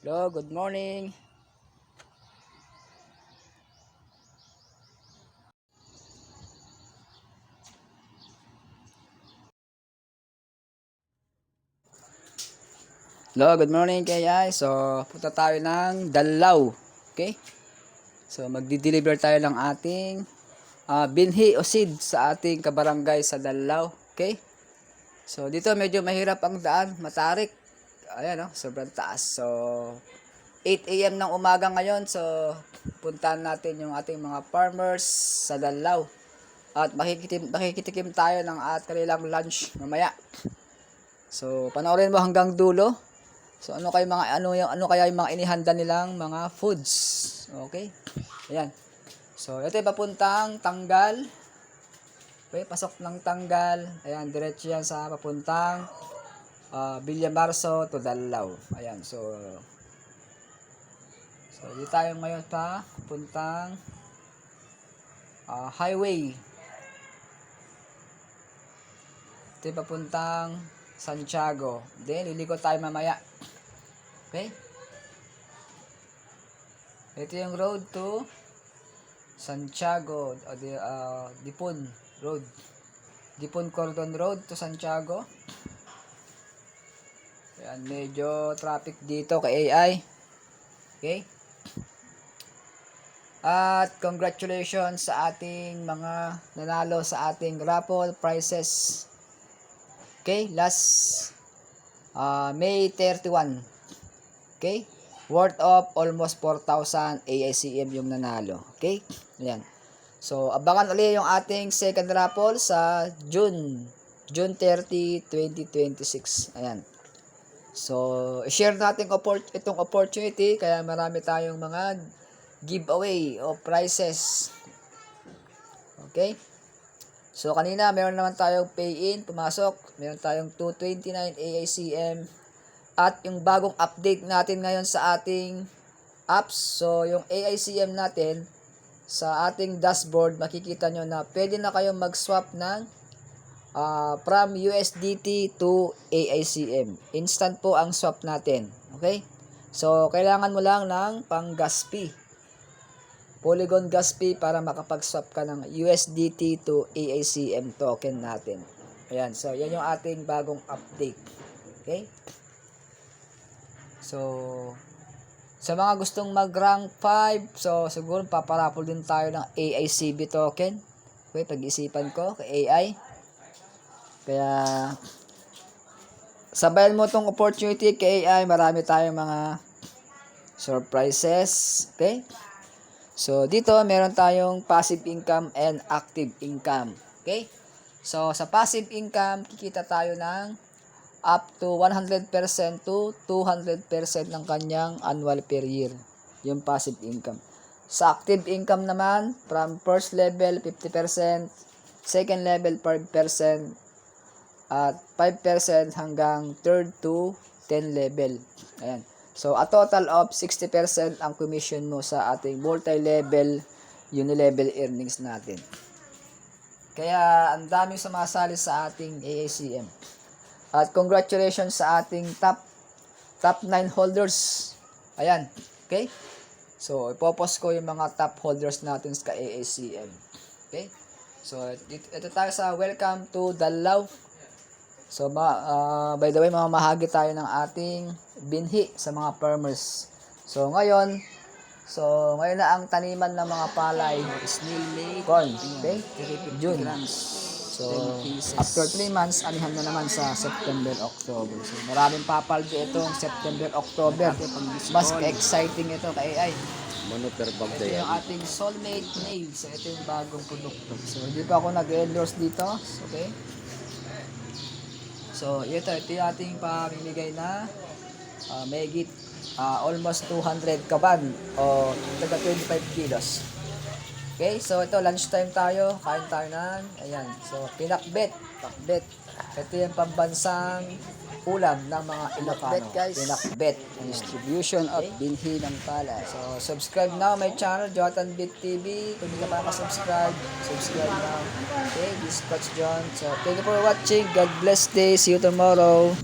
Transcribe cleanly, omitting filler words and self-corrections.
Hello, good morning. Hello, good morning KI. So, punta tayo ng Dalaw. Okay? So, magdi-deliver tayo ng ating binhi o seed sa ating kabarangay sa Dalaw. Okay? So, dito medyo mahirap ang daan, matarik. Ayan, no? Sobrang taas. So, 8 a.m. ng umaga ngayon. So, puntahan natin yung ating mga farmers sa Dalaw. At makikitikim tayo ng kanilang lunch mamaya. So, panoorin mo hanggang dulo. So, ano kaya yung mga inihanda nilang mga foods. Okay? Ayan. So, ito yung papuntang Tanggal. Okay, pasok ng Tanggal. Ayan, diretso yan sa papuntang Villamarso to Dalaw. Ayan, so di tayo ngayon pa papuntang highway. Ito yung papuntang Santiago. Then, liliko tayo mamaya. Okay? Ito yung road to Santiago, Dipon Road. Dipon Cordon Road to Santiago. Ayan, medyo traffic dito kay AI. Okay? At congratulations sa ating mga nanalo sa ating raffle prizes. Okay? Last May 31. Okay? Worth of almost 4,000 AICM yung nanalo. Okay? Ayan. So, abangan ulit yung ating second raffle sa June 30, 2026. Ayan. So, share natin itong opportunity kaya marami tayong mga giveaway o prizes. Okay? So, kanina meron naman tayong pay-in, pumasok. Meron tayong 229 AICM. At yung bagong update natin ngayon sa ating apps. So, yung AICM natin, sa ating dashboard, makikita nyo na pwede na kayong mag-swap ng from USDT to AICM. Instant po ang swap natin. Okay? So, kailangan mo lang ng pang gas fee. Polygon gas fee para makapag-swap ka ng USDT to AICM token natin. Ayan. So, yan yung ating bagong update. Okay? So, sa mga gustong mag-rank 5, so siguro paparapol din tayo ng AICB token. Okay, pag-isipan ko kay AI. Kaya sabayan mo tong opportunity kay AI, marami tayong mga surprises. Okay? So, dito meron tayong passive income and active income. Okay? So, sa passive income, kikita tayo ng up to 100% to 200% ng kanyang annual per year. Yung passive income. Sa active income naman, from first level 50%, second level 5%, at 5% hanggang third to 10 level. Ayan. So, a total of 60% ang commission mo sa ating multi-level uni-level earnings natin. Kaya, ang daming sumasali sa ating AICM. At congratulations sa ating top 9 holders. Ayan. Okay? So, ipopost ko yung mga top holders natin sa AACM. Okay? So, ito tayo sa welcome to Dalaw. So, by the way, mamahagi tayo ng ating binhi sa mga farmers. So, ngayon na ang taniman ng mga palay, corn. Okay? June. So, after 3 months, anihan na naman sa September, October. So, maraming papaldo itong September, October. Mas exciting ito kay AI. Ito yung ating Soulmate Nail. So, ito yung bagong produkto. So, hindi pa ako nag-endorse dito. Okay? So, ito yung ating pamimigay na megit almost 200 kaban o taga 25 kilos. Okay, so ito lunchtime tayo, kain tayo ng, ayan, so pakbet. Ito yung pambansang ulam ng mga Ilocano. Pinakbet, distribution of binhi ng palay. So subscribe now my channel, Jotan Bit TV. Kung hindi ka pa subscribe now. Okay, this is Coach John. So thank you for watching. God bless day. See you tomorrow.